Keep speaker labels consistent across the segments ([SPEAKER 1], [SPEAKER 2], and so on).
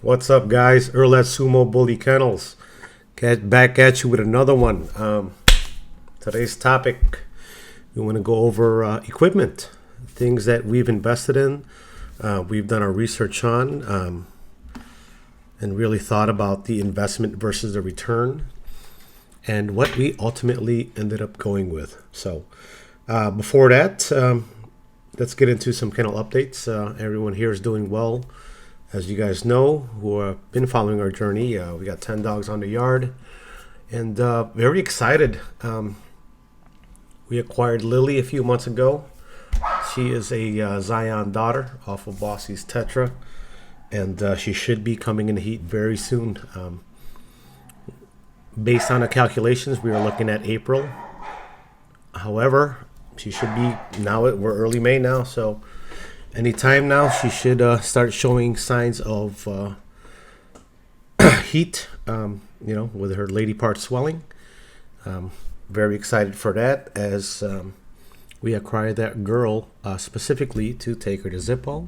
[SPEAKER 1] What's up, guys? Earl at Sumo Bully Kennels. Back at you with another one. Today's topic, we want to go over equipment, things that we've invested in, we've done our research on, and really thought about the investment versus the return, and what we ultimately ended up going with. So before that, let's get into some kennel updates. Everyone here is doing well. As you guys know, who have been following our journey, we got 10 dogs on the yard, and very excited. We acquired Lily a few months ago. She is a Zion daughter off of Bossy's Tetra, and she should be coming in the heat very soon. Based on the calculations, we are looking at April. However, she should be, now we're early May now, so anytime now she should start showing signs of heat, with her lady part swelling. Very excited for that, as we acquired that girl specifically to take her to Zippo.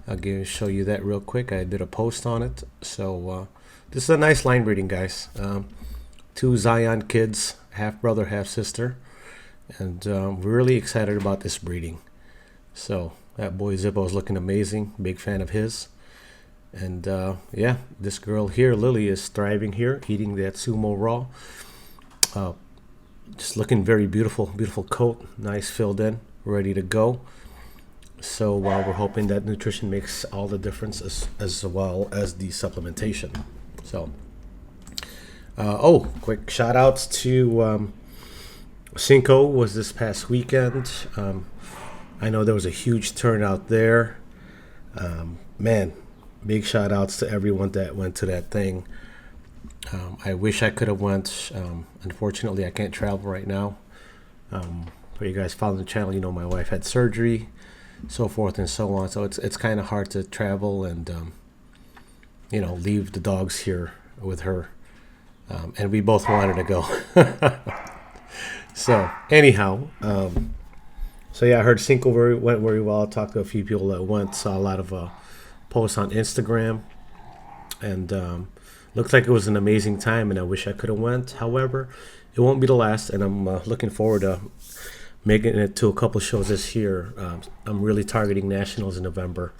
[SPEAKER 1] I'll show you that real quick. I did a post on it. So this is a nice line breeding, guys. Two Zion kids, half brother, half sister, and we're really excited about this breeding. So that boy Zippo is looking amazing. Big fan of his. And yeah, this girl here, Lily, is thriving here, eating that sumo raw. Just looking very beautiful. Beautiful coat, nice filled in, ready to go. So we're hoping that nutrition makes all the difference, as well as the supplementation. So, quick shout outs to Cinco was this past weekend. I know there was a huge turnout there. Man, big shout outs to everyone that went to that thing. I wish I could have went. Unfortunately, I can't travel right now. For you guys following the channel, you know my wife had surgery, so forth and so on. So it's kind of hard to travel and leave the dogs here with her. And we both wanted to go. So anyhow. So yeah, I heard Cinco went very well. I talked to a few people that went, saw a lot of posts on Instagram, and looked like it was an amazing time, and I wish I could have went. However, it won't be the last, and I'm looking forward to making it to a couple shows this year. I'm really targeting nationals in November.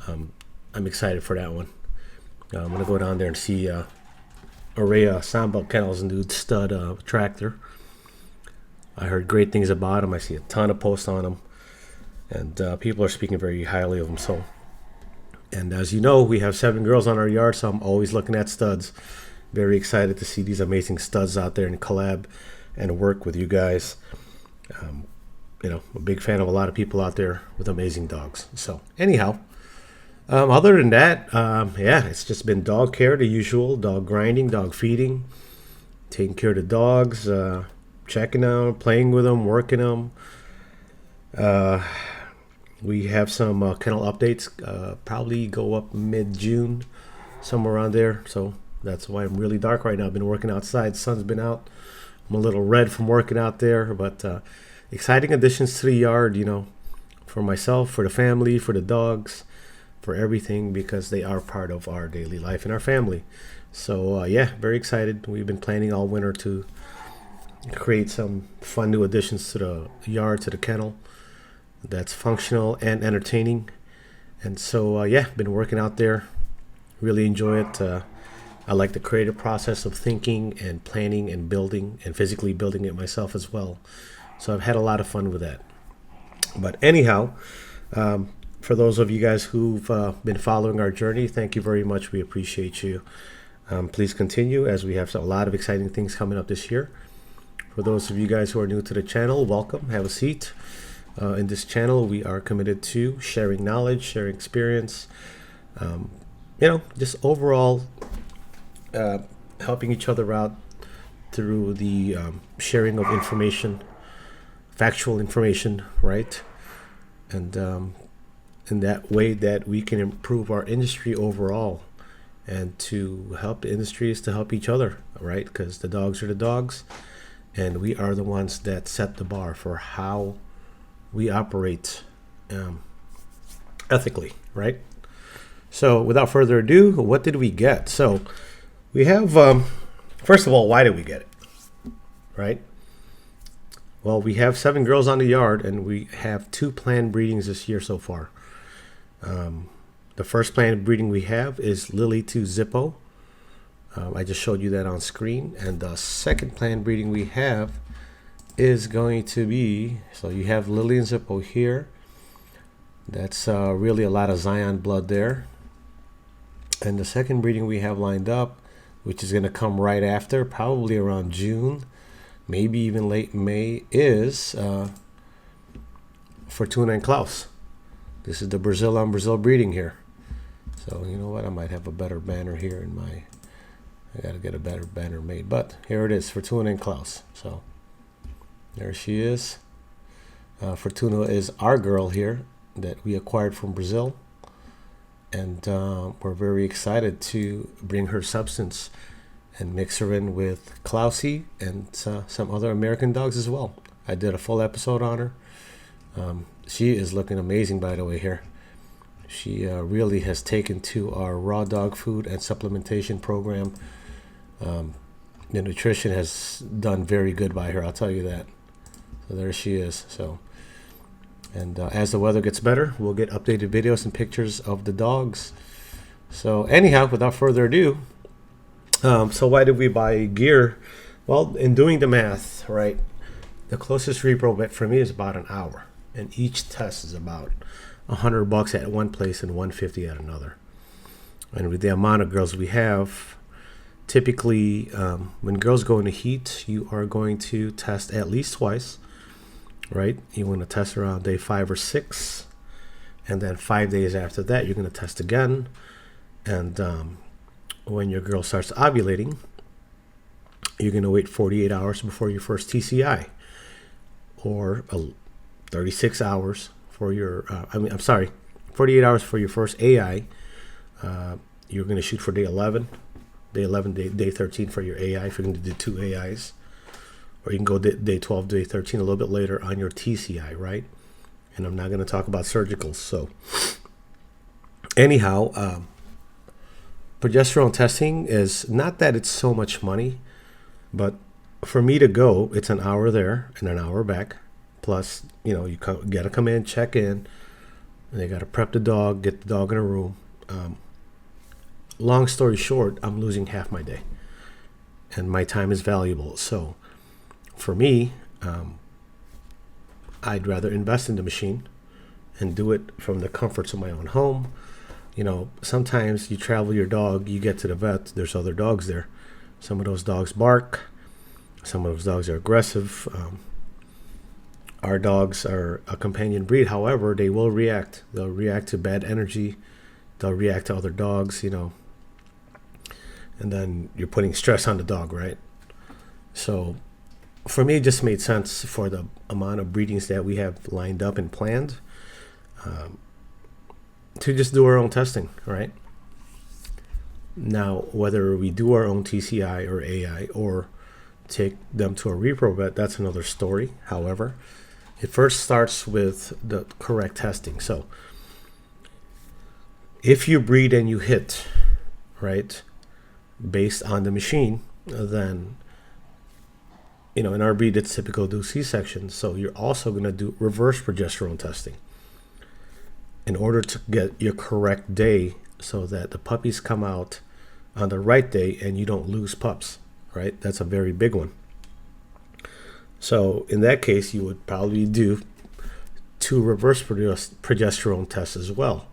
[SPEAKER 1] I'm excited for that one. I'm going to go down there and see Araya Samba Kennels and do stud tractor. I heard great things about him. I see a ton of posts on him, and people are speaking very highly of him. So, and as you know, we have 7 girls on our yard, so I'm always looking at studs. Very excited to see these amazing studs out there and collab and work with you guys. I'm a big fan of a lot of people out there with amazing dogs. So anyhow, other than that, it's just been dog care, the usual, dog grinding, dog feeding, taking care of the dogs, checking out, playing with them, working them. We have some kennel updates, probably go up mid-June, somewhere around there. So that's why I'm really dark right now. I've been working outside. The sun's been out. I'm a little red from working out there, but exciting additions to the yard, for myself, for the family, for the dogs, for everything, because they are part of our daily life and our family. So very excited. We've been planning all winter to create some fun new additions to the yard, to the kennel, that's functional and entertaining. And so been working out there, really enjoy it. I like the creative process of thinking and planning and building, and physically building it myself as well. So I've had a lot of fun with that. But anyhow, for those of you guys who've been following our journey, thank you very much. We appreciate you. Please continue, as we have a lot of exciting things coming up this year. For those of you guys who are new to the channel, welcome. Have a seat. In this channel, we are committed to sharing knowledge, sharing experience, just overall helping each other out through the sharing of information, factual information, right? And in that way that we can improve our industry overall, and to help the industry is to help each other, right? Because the dogs are the dogs, and we are the ones that set the bar for how we operate ethically, right? So without further ado, what did we get? So we have, first of all, why did we get it? Right? Well, we have 7 girls on the yard, and we have 2 planned breedings this year so far. The first planned breeding we have is Lily to Zippo. I just showed you that on screen. And the second planned breeding we have is going to be, so you have Lily and Zippo here. That's really a lot of Zion blood there. And the second breeding we have lined up, which is going to come right after, probably around June, maybe even late May, is Fortuna and Klaus. This is the Brazil on Brazil breeding here. So you know what? I might have a better banner here in my... I got to get a better banner made. But here it is, Fortuna and Klaus. So there she is. Fortuna is our girl here that we acquired from Brazil. And we're very excited to bring her substance and mix her in with Klausie and some other American dogs as well. I did a full episode on her. She is looking amazing, by the way, here. She really has taken to our raw dog food and supplementation program. The nutrition has done very good by her, I'll tell you that. So there she is. So. And as the weather gets better, we'll get updated videos and pictures of the dogs. So anyhow, without further ado, so why did we buy gear? Well, in doing the math, right, the closest repro vet for me is about an hour. And each test is about $100 at one place and $150 at another. And with the amount of girls we have, typically when girls go into heat, you are going to test at least twice. Right, you want to test around day 5 or 6, and then 5 days after that you're going to test again. And when your girl starts ovulating, you're going to wait 48 hours before your first TCI, or 36 hours for your 48 hours for your first AI. You're going to shoot for day 11, day 13 for your AI if you're going to do 2 AIs. Or you can go day 12, day 13 a little bit later on your TCI, right? And I'm not going to talk about surgicals. So anyhow, progesterone testing is not that it's so much money, but for me to go, it's an hour there and an hour back. Plus, you know, you got to come in, check in, and they got to prep the dog, get the dog in a room. Long story short, I'm losing half my day, and my time is valuable. So for me, I'd rather invest in the machine and do it from the comforts of my own home. You know, sometimes you travel your dog, you get to the vet, there's other dogs there. Some of those dogs bark. Some of those dogs are aggressive. Our dogs are a companion breed. However, they will react. They'll react to bad energy. They'll react to other dogs, you know. And then you're putting stress on the dog, right? So for me, it just made sense for the amount of breedings that we have lined up and planned to just do our own testing, right? Now, whether we do our own TCI or AI or take them to a repro vet, that's another story. However, it first starts with the correct testing. So if you breed and you hit, right, based on the machine, then, you know, in our breed, it's typical to do C-section. So you're also going to do reverse progesterone testing in order to get your correct day so that the puppies come out on the right day and you don't lose pups, right? That's a very big one. So in that case, you would probably do 2 reverse progesterone tests as well.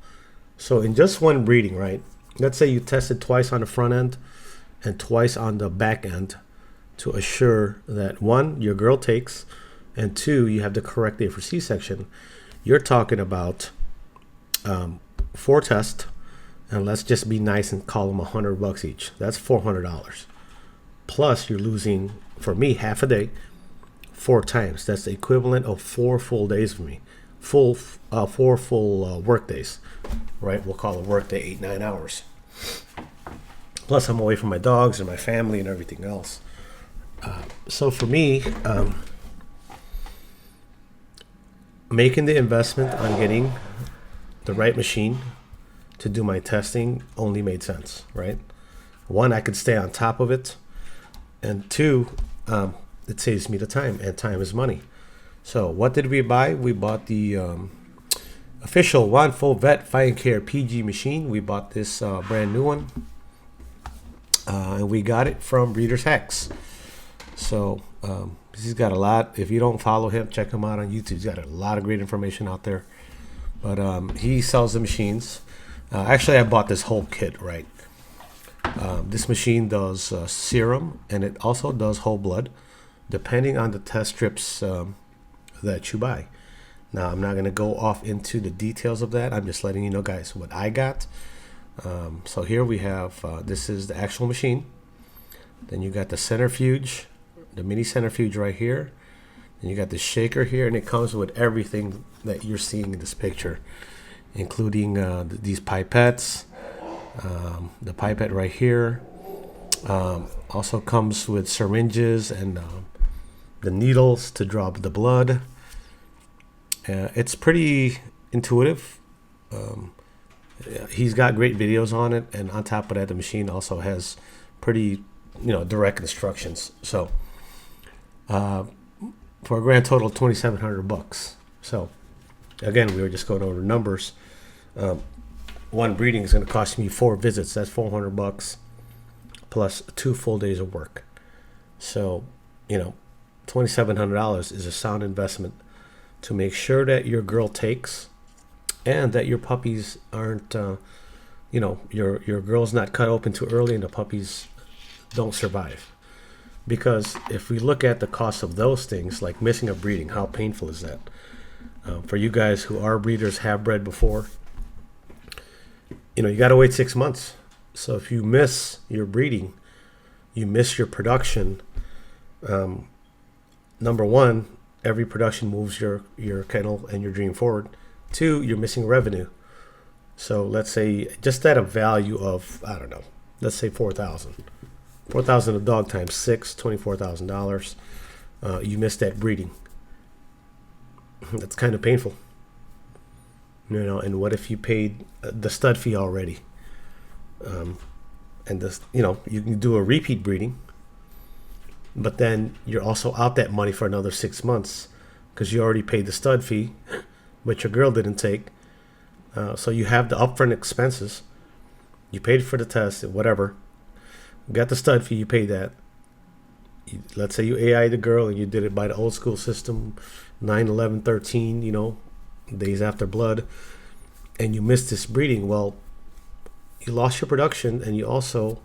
[SPEAKER 1] So in just one breeding, right? Let's say you tested twice on the front end and twice on the back end to assure that 1, your girl takes, and 2, you have the correct day for C-section. You're talking about 4 tests, and let's just be nice and call them $100 each. That's $400. Plus, you're losing, for me, half a day, 4 times. That's the equivalent of 4 full days for me. 4 full work days, right? We'll call a work day 8-9 hours. Plus, I'm away from my dogs and my family and everything else. So for me, making the investment on getting the right machine to do my testing only made sense, right? One, I could stay on top of it, and two, it saves me the time, and time is money. So what did we buy? We bought the official One Full Vet Fine Care PG machine. We bought this brand new one, and we got it from Breeders Hacks. So he's got a lot. If you don't follow him, check him out on YouTube. He's got a lot of great information out there. But he sells the machines. Actually, I bought this whole kit, right? This machine does serum, and it also does whole blood, depending on the test strips that you buy. Now, I'm not going to go off into the details of that. I'm just letting you know, guys, what I got. So here we have, this is the actual machine. Then you got the centrifuge, the mini centrifuge right here. Then you got the shaker here, and it comes with everything that you're seeing in this picture, including these pipettes, the pipette right here. Also comes with syringes and the needles to drop the blood. It's pretty intuitive. He's got great videos on it, and on top of that, the machine also has pretty, direct instructions. So, for a grand total of $2,700. So, again, we were just going over numbers. One breeding is going to cost me 4 visits. That's $400 plus 2 full days of work. So, $2,700 is a sound investment to make sure that your girl takes, and that your puppies aren't, your girl's not cut open too early and the puppies don't survive. Because if we look at the cost of those things, like missing a breeding, how painful is that? For you guys who are breeders, have bred before, you got to wait 6 months. So if you miss your breeding, you miss your production. Number one, every production moves your kennel and your dream forward. 2, you're missing revenue. So let's say just at a value of, I don't know, let's say $4,000. $4,000 a dog times 6, $24,000. You missed that breeding. That's kind of painful. And what if you paid the stud fee already? And this, you can do a repeat breeding, but then you're also out that money for another 6 months because you already paid the stud fee, but your girl didn't take. So you have the upfront expenses. You paid for the test, whatever. Got the stud fee, you paid that. Let's say you AI the girl and you did it by the old school system, 9, 11, 13, days after blood, and you missed this breeding. Well, you lost your production, and you also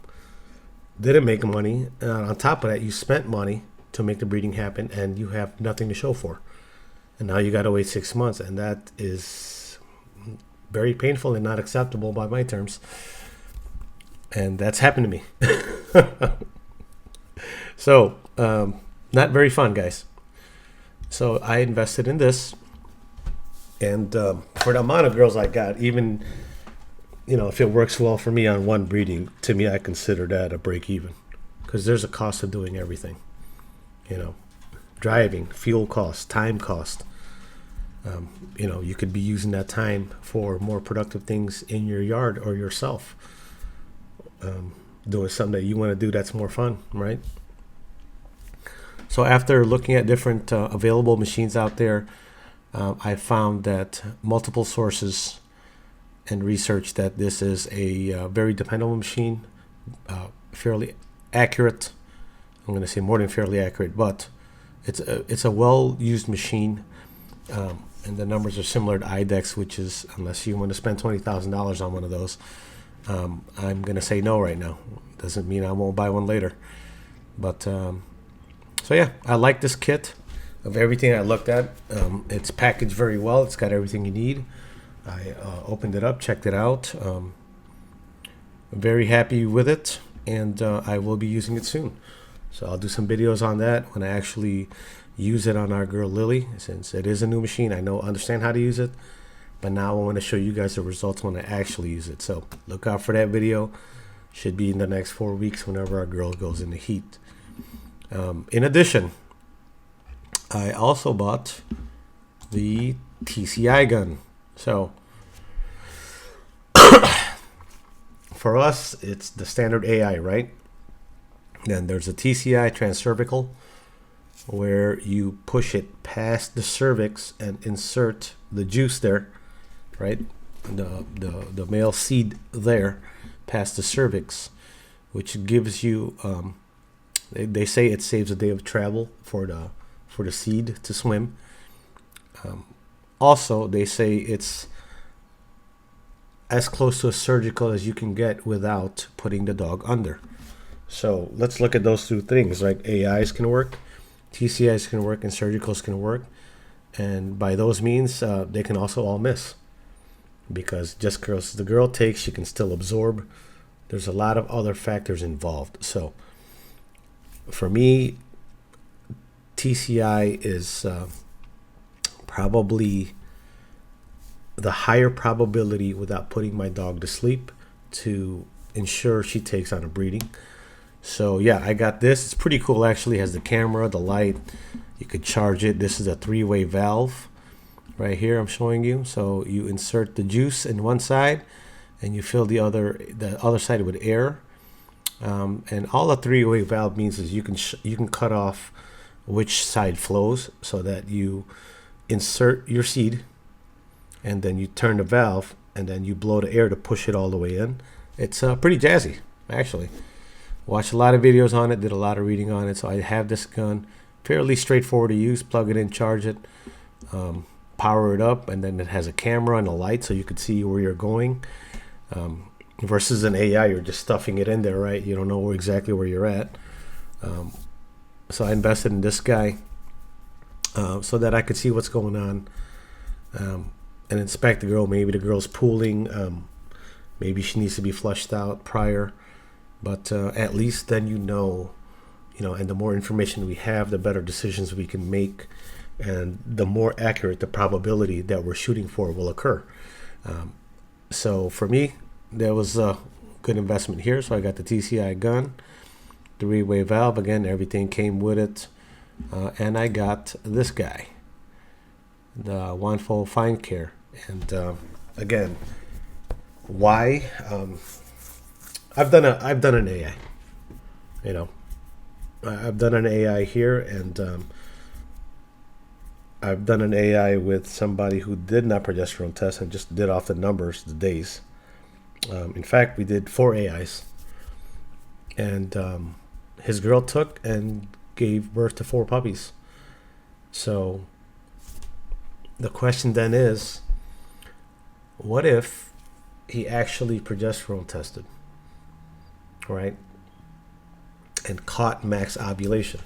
[SPEAKER 1] didn't make money. On top of that, you spent money to make the breeding happen, and you have nothing to show for. And now you got to wait 6 months, and that is very painful and not acceptable by my terms. And that's happened to me. So, not very fun, guys. So I invested in this, and for the amount of girls I got, even if it works well for me on one breeding, to me I consider that a break even, because there's a cost of doing everything. Driving, fuel cost, time cost. You could be using that time for more productive things in your yard or yourself. Doing something that you want to do that's more fun, right? So after looking at different available machines out there, I found that multiple sources and research that this is a very dependable machine, fairly accurate. I'm going to say more than fairly accurate, but it's a well-used machine, and the numbers are similar to IDEX, which is, unless you want to spend $20,000 on one of those, I'm going to say no right now. Doesn't mean I won't buy one later. But, so yeah, I like this kit of everything I looked at. It's packaged very well. It's got everything you need. I opened it up, checked it out. I'm very happy with it, and I will be using it soon. So I'll do some videos on that when I actually use it on our girl Lily, since it is a new machine. I understand how to use it, but now I want to show you guys the results when I actually use it. So look out for that video. Should be in the next 4 weeks whenever our girl goes in the heat. In addition, I also bought the TCI gun. So for us, it's the standard AI, right? Then there's a TCI, transcervical, where you push it past the cervix and insert the juice there, right? The male seed there past the cervix, which gives you, they say it saves a day of travel for the seed to swim. Also, they say it's as close to a surgical as you can get without putting the dog under. So let's look at those two things, right? AIs can work, TCIs can work, and surgicals can work. And by those means, they can also all miss. Because just because the girl takes, she can still absorb. There's a lot of other factors involved. So for me, TCI is probably the higher probability without putting my dog to sleep to ensure she takes on a breeding. So yeah, I got this. It's pretty cool actually. It has the camera, the light. You could charge it. This is a 3-way valve right here I'm showing you. So you insert the juice in one side and you fill the other side with air. And all a 3-way valve means is you can cut off which side flows so that you insert your seed and then you turn the valve and then you blow the air to push it all the way in. It's pretty jazzy, actually. Watched a lot of videos on it, did a lot of reading on it. So I have this gun, fairly straightforward to use. Plug it in, charge it, power it up, and then it has a camera and a light so you could see where you're going. Versus an AI, you're just stuffing it in there, right? You don't know exactly where you're at. So I invested in this guy so that I could see what's going on and inspect the girl. Maybe the girl's pooling. Maybe she needs to be flushed out prior. But at least then you know, and the more information we have, the better decisions we can make, and the more accurate the probability that we're shooting for will occur. So for me, there was a good investment here. So I got the TCI gun, 3-way valve. Again, everything came with it. And I got this guy, the Wanfo Fine Care. And again, why? I've done an AI, I've done an AI here, and I've done an AI with somebody who did not progesterone test and just did off the numbers, the days. In fact, we did 4 AIs, and his girl took and gave birth to 4 puppies. So the question then is, what if he actually progesterone tested, right, and caught max ovulation?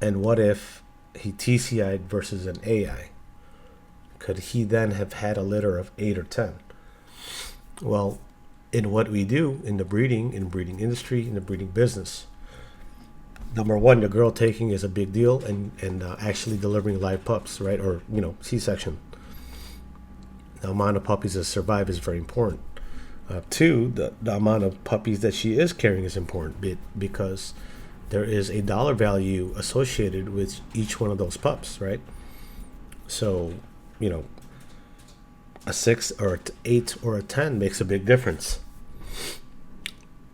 [SPEAKER 1] And what if he TCI'd versus an AI? Could he then have had a litter of 8 or 10? Well, in what we do in the breeding industry, in the breeding business, number one, the girl taking is a big deal, and actually delivering live pups, right, or C-section. The amount of puppies that survive is very important. 2, the amount of puppies that she is carrying is important because there is a dollar value associated with each one of those pups, right? So, a 6 or an 8 or a 10 makes a big difference.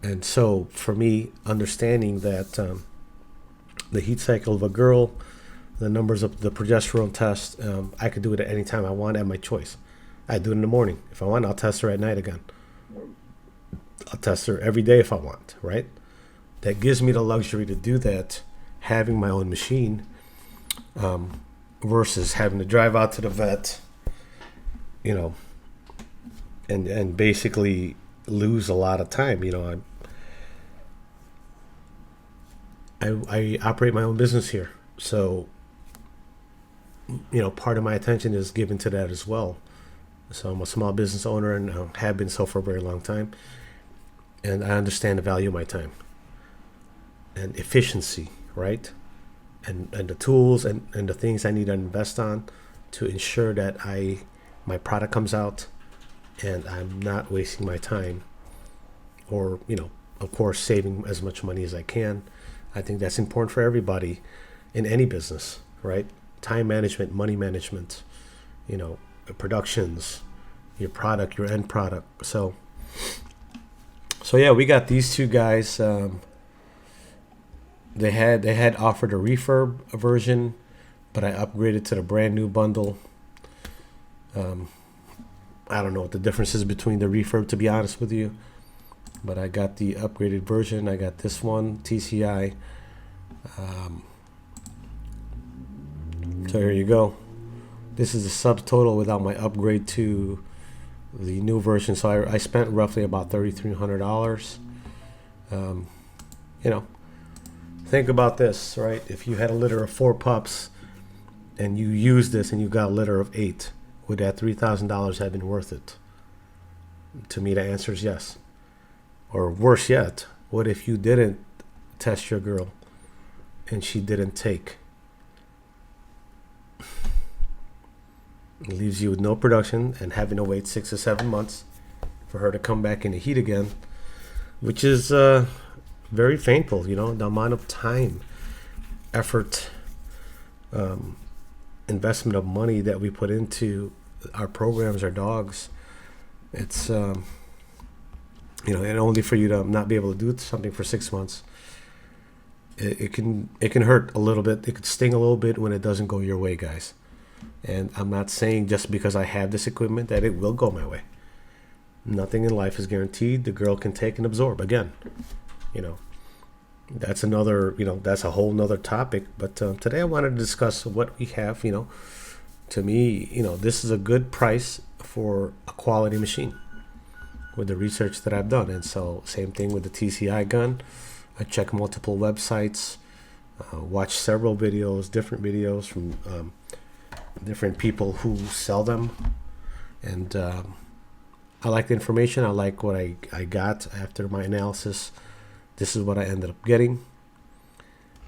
[SPEAKER 1] And so for me, understanding that the heat cycle of a girl, the numbers of the progesterone test, I could do it at any time I want at my choice. I do it in the morning. If I want, I'll test her at night again. I'll test her every day if I want, right? That gives me the luxury to do that, having my own machine, versus having to drive out to the vet, and basically lose a lot of time. I operate my own business here, so part of my attention is given to that as well. So I'm a small business owner and have been so for a very long time, and I understand the value of my time and efficiency, right? And the tools and the things I need to invest on to ensure that my product comes out and I'm not wasting my time, or of course saving as much money as I can. I think that's important for everybody in any business, right? Time management, money management, productions, your product, your end product. So yeah, we got these two guys. They had offered a refurb version, but I upgraded to the brand new bundle. I don't know what the difference is between the refurb, to be honest with you, but I got the upgraded version. I got this one, TCI. So here you go. This is the subtotal without my upgrade to the new version. So I spent roughly about $3,300. You know, think about this, right? If you had a litter of 4 pups and you used this and you got a litter of 8, would that $3,000 have been worth it? To me, the answer is yes. Or worse yet, what if you didn't test your girl and she didn't take? It leaves you with no production and having to wait 6 or 7 months for her to come back in the heat again, which is very painful. You know, the amount of time, effort, investment of money that we put into our programs, our dogs. It's you know, and only for you to not be able to do something for 6 months. It can hurt a little bit. It could sting a little bit when it doesn't go your way, guys. And I'm not saying just because I have this equipment that it will go my way. Nothing in life is guaranteed. The girl can take and absorb. Again, you know, that's another, you know, that's a whole nother topic. But today I wanted to discuss what we have. You know, to me, you know, this is a good price for a quality machine with the research that I've done. And so same thing with the TCI gun. I check multiple websites, watch several videos, different videos from different people who sell them, and I like the information. I like what I got after my analysis. This is what I ended up getting,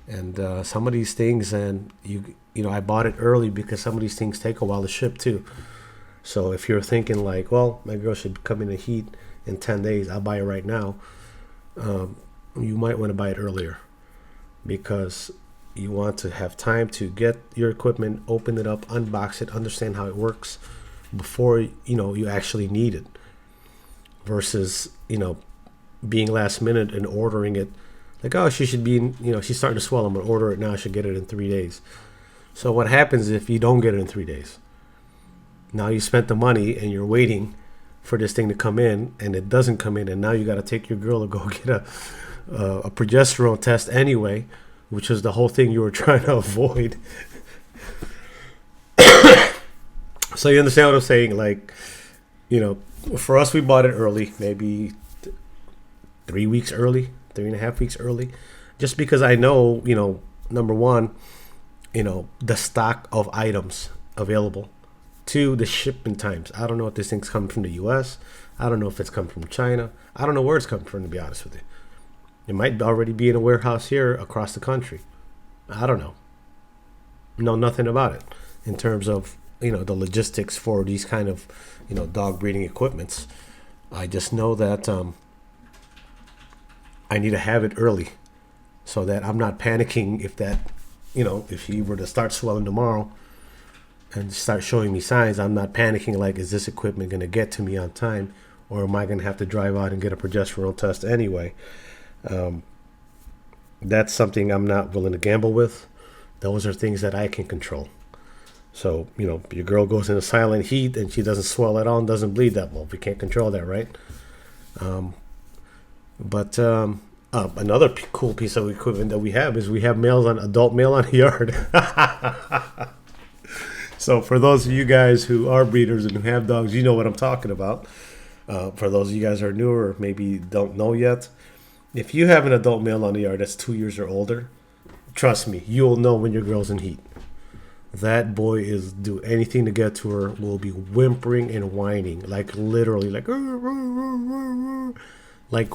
[SPEAKER 1] and some of these things, and you know, I bought it early because some of these things take a while to ship too. So if you're thinking like, well, my girl should come in the heat in 10 days, I'll buy it right now. You might want to buy it earlier because you want to have time to get your equipment, open it up, unbox it, understand how it works before, you know, you actually need it, versus, you know, being last minute and ordering it like, oh, she should be in, you know, she's starting to swell, I'm gonna order it now, I should get it in 3 days. So what happens if you don't get it in 3 days? Now you spent the money and you're waiting for this thing to come in, and it doesn't come in, and now you got to take your girl to go get a progesterone test anyway, which is the whole thing you were trying to avoid. So you understand what I'm saying? Like, you know, for us, we bought it early, maybe 3 weeks early, 3.5 weeks early, just because I know, you know, number one, you know, the stock of items available. 2, the shipment times. I don't know if this thing's coming from the U.S. I don't know if it's coming from China. I don't know where it's coming from, to be honest with you. It might already be in a warehouse here across the country. I don't know. Know nothing about it in terms of, you know, the logistics for these kind of, you know, dog breeding equipments. I just know that I need to have it early so that I'm not panicking if that, you know, if he were to start swelling tomorrow and start showing me signs, I'm not panicking like, is this equipment going to get to me on time, or am I going to have to drive out and get a progesterone test anyway? That's something I'm not willing to gamble with. Those are things that I can control. So, you know, your girl goes into silent heat and she doesn't swell at all and doesn't bleed that well. We can't control that, right? But another cool piece of equipment that we have is we have adult male on the yard. So for those of you guys who are breeders and who have dogs, you know what I'm talking about. For those of you guys who are newer, maybe don't know yet, if you have an adult male on the yard that's 2 years or older, trust me, you'll know when your girl's in heat. That boy is do anything to get to her, will be whimpering and whining, like literally, like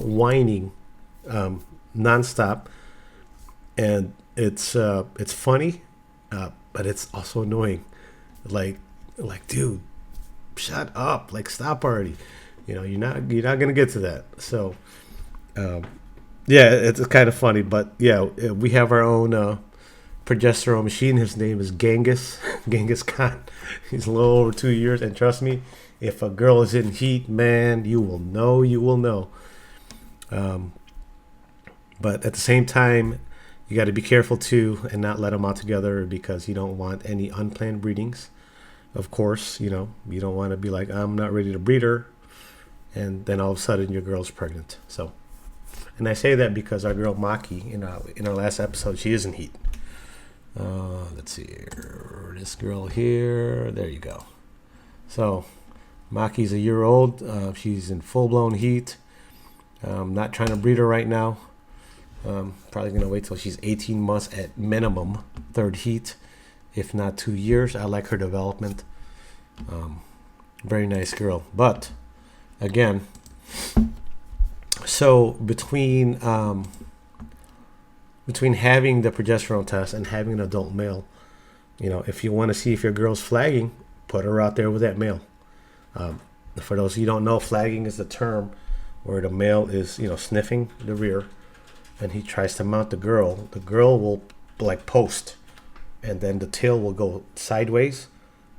[SPEAKER 1] whining, nonstop. And it's funny, but it's also annoying. Like, dude, shut up! Like, stop already. You know, you're not gonna get to that. So, yeah, it's kind of funny, but yeah, we have our own progesterone machine. His name is Genghis, Genghis Khan. He's a little over 2 years, and trust me, if a girl is in heat, man, you will know, you will know. But at the same time, you got to be careful too and not let them out together, because you don't want any unplanned breedings. Of course, you don't want to be like, I'm not ready to breed her, and then all of a sudden your girl's pregnant. So, and I say that because our girl Maki, in our last episode, she is in heat. Let's see here, this girl here, there you go. So Maki's a year old. She's in full-blown heat. Not trying to breed her right now. Probably gonna wait till she's 18 months at minimum, third heat, if not 2 years. I like her development. Very nice girl. But again, so between having the progesterone test and having an adult male, if you want to see if your girl's flagging, put her out there with that male. For those of you who don't know, flagging is the term where the male is, sniffing the rear, and he tries to mount the girl. The girl will like post, and then the tail will go sideways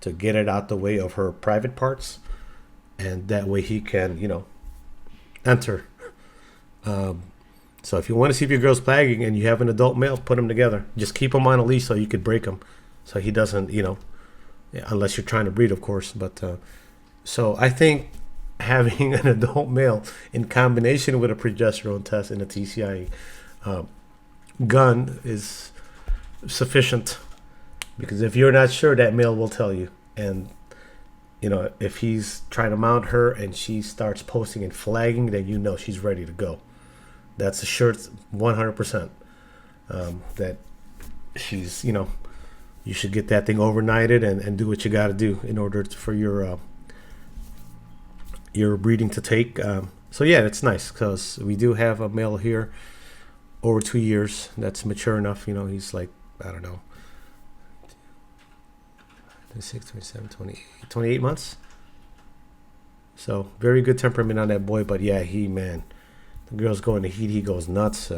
[SPEAKER 1] to get it out the way of her private parts, and that way he can, enter. So if you want to see if your girl's flagging and you have an adult male, put them together. Just keep them on a leash so you could break him, so he doesn't, unless you're trying to breed, of course. But so I think having an adult male in combination with a progesterone test and a TCI gun is sufficient, because if you're not sure, that male will tell you. And if he's trying to mount her and she starts posting and flagging, then she's ready to go. That's a sure 100% that she's, you should get that thing overnighted and do what you got to do in order for your breeding to take. So yeah, it's nice because we do have a male here over 2 years that's mature enough. He's like, I don't know, 26, 27, 28 months. So very good temperament on that boy. But yeah, the girls go in the heat, he goes nuts.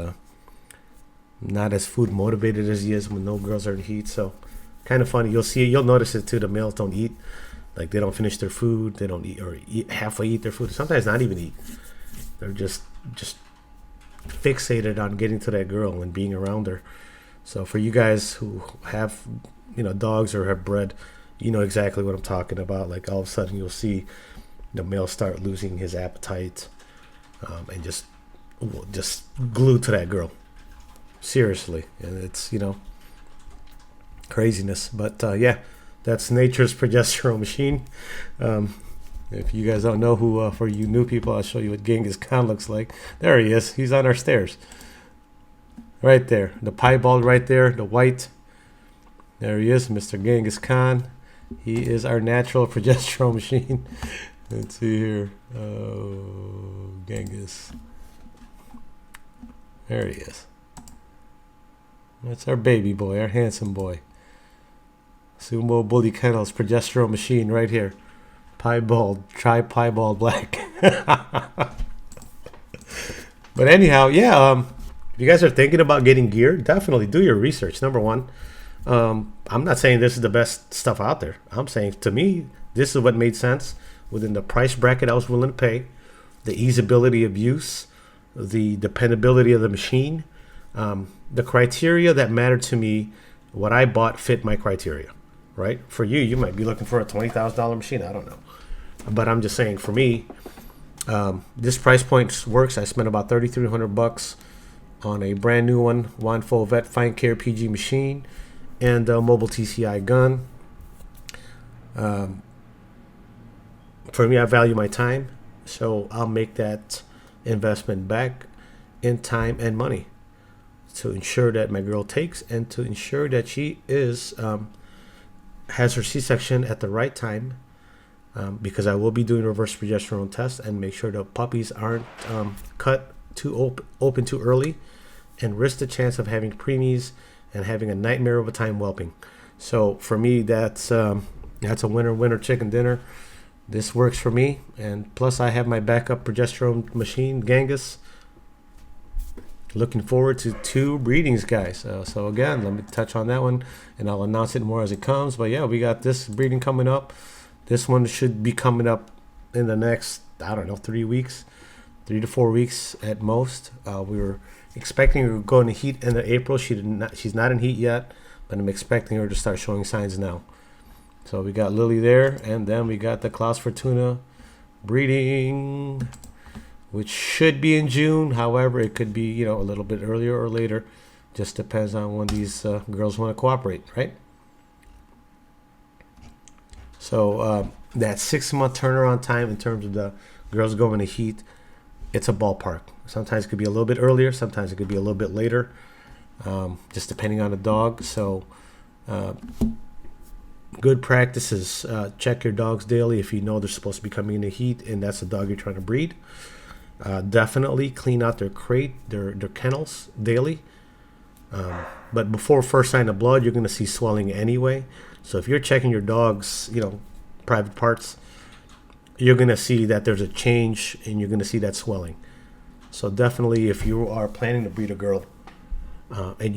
[SPEAKER 1] Not as food motivated as he is when no girls are in heat. So kind of funny. You'll notice it too. The males don't eat. Like, they don't finish their food. They don't eat, or halfway eat their food. Sometimes not even eat. They're just fixated on getting to that girl and being around her. So for you guys who have, dogs or have bred, you know exactly what I'm talking about. Like, all of a sudden you'll see the male start losing his appetite, and just glued to that girl. Seriously. And it's, craziness. But yeah. That's nature's progesterone machine. If you guys don't know who, for you new people, I'll show you what Genghis Khan looks like. There he is. He's on our stairs. Right there. The piebald right there. The white. There he is, Mr. Genghis Khan. He is our natural progesterone machine. Let's see here. Oh, Genghis. There he is. That's our baby boy, our handsome boy. Sumo Bully Kennels progesterone machine right here. Piebald, piebald black. But anyhow, yeah, if you guys are thinking about getting gear, definitely do your research. Number one, I'm not saying this is the best stuff out there. I'm saying, to me, this is what made sense within the price bracket I was willing to pay, the easeability of use, the dependability of the machine, the criteria that mattered to me. What I bought fit my criteria. Right? For you, you might be looking for a $20,000 machine. I don't know. But I'm just saying, for me, this price point works. I spent about $3,300 on a brand new one, Wanfo Vet Fine Care PG machine and a mobile TCI gun. For me, I value my time, so I'll make that investment back in time and money to ensure that my girl takes, and to ensure that she is has her C-section at the right time, because I will be doing reverse progesterone tests and make sure the puppies aren't cut too open too early and risk the chance of having preemies and having a nightmare of a time whelping. So for me, that's a winner chicken dinner. This works for me, and plus I have my backup progesterone machine, Genghis. looking forward to 2 breedings, guys. So again, let me touch on that one, and I'll announce it more as it comes. But yeah, we got this breeding coming up. This one should be coming up in the next, I don't know, 3 weeks, 3 to 4 weeks at most. We were expecting her to go into heat in April. She's not in heat yet, but I'm expecting her to start showing signs now. So we got Lily there, and then we got the Klaus Fortuna breeding, which should be in June. However, it could be, a little bit earlier or later. Just depends on when these girls want to cooperate, right? So that 6-month turnaround time in terms of the girls going to heat, it's a ballpark. Sometimes it could be a little bit earlier. Sometimes it could be a little bit later, just depending on the dog. So good practices. Check your dogs daily if you know they're supposed to be coming into heat and that's the dog you're trying to breed. Definitely clean out their crate, their kennels daily. But before first sign of blood, you're going to see swelling anyway. So if you're checking your dog's, private parts, you're going to see that there's a change and you're going to see that swelling. So definitely, if you are planning to breed a girl and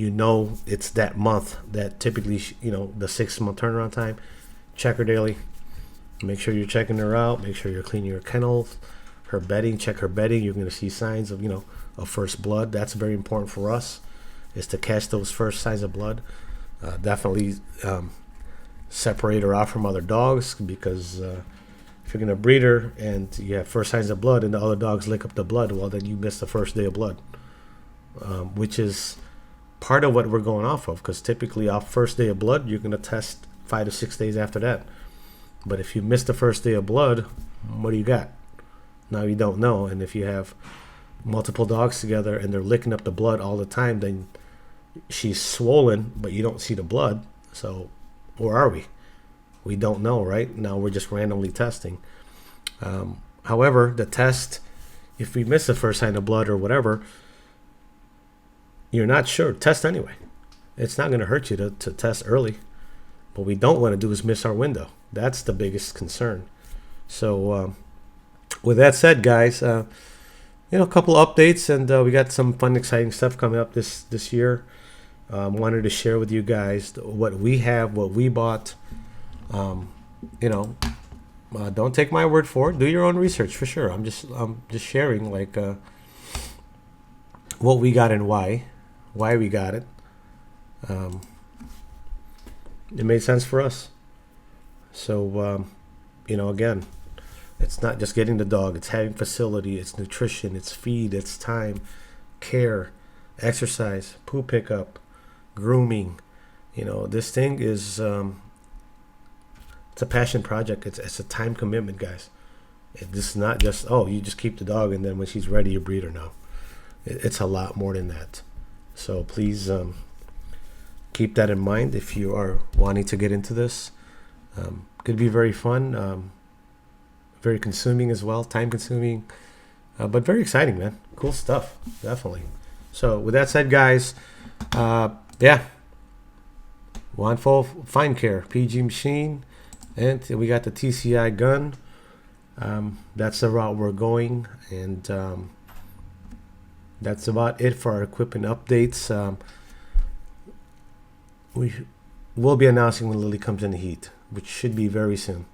[SPEAKER 1] it's that month, that typically, the 6-month turnaround time, check her daily. Make sure you're checking her out. Make sure you're cleaning your kennels, her bedding. Check her bedding. You're going to see signs of, of first blood. That's very important for us, is to catch those first signs of blood. Definitely separate her out from other dogs, because if you're going to breed her and you have first signs of blood and the other dogs lick up the blood, well, then you miss the first day of blood, which is part of what we're going off of, because typically off first day of blood, you're going to test 5 to 6 days after that. But if you miss the first day of blood, what do you got? Now you don't know. And if you have multiple dogs together and they're licking up the blood all the time, then she's swollen, but you don't see the blood. So where are we? We don't know, right? Now we're just randomly testing. However, the test, if we miss the first sign of blood or whatever, you're not sure, test anyway. It's not going to hurt you to test early. What we don't want to do is miss our window. That's the biggest concern. So with that said, guys, a couple updates, and we got some fun, exciting stuff coming up this year. Wanted to share with you guys what we have, what we bought. Don't take my word for it. Do your own research for sure. I'm just sharing what we got and why we got it. It made sense for us. So again, it's not just getting the dog. It's having facility. It's nutrition. It's feed. It's time, care, exercise, poo pickup, grooming. This thing is it's a passion project. It's a time commitment, guys. It's not just, you just keep the dog and then when she's ready you breed her. No, it's a lot more than that. So please keep that in mind if you are wanting to get into this. Could be very fun, very consuming as well, time consuming, but very exciting, man. Cool stuff, definitely. So with that said, guys, Wanful Fine Care PG machine, and we got the TCI gun. That's the route we're going, and that's about it for our equipment updates. We will be announcing when Lily comes in the heat, which should be very soon.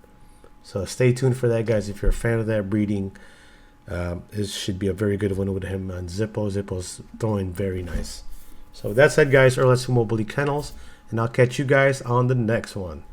[SPEAKER 1] So stay tuned for that, guys. If you're a fan of that breeding, this should be a very good one with him on Zippo. Zippo's throwing very nice. So with that said, guys, let's move Bully Kennels, and I'll catch you guys on the next one.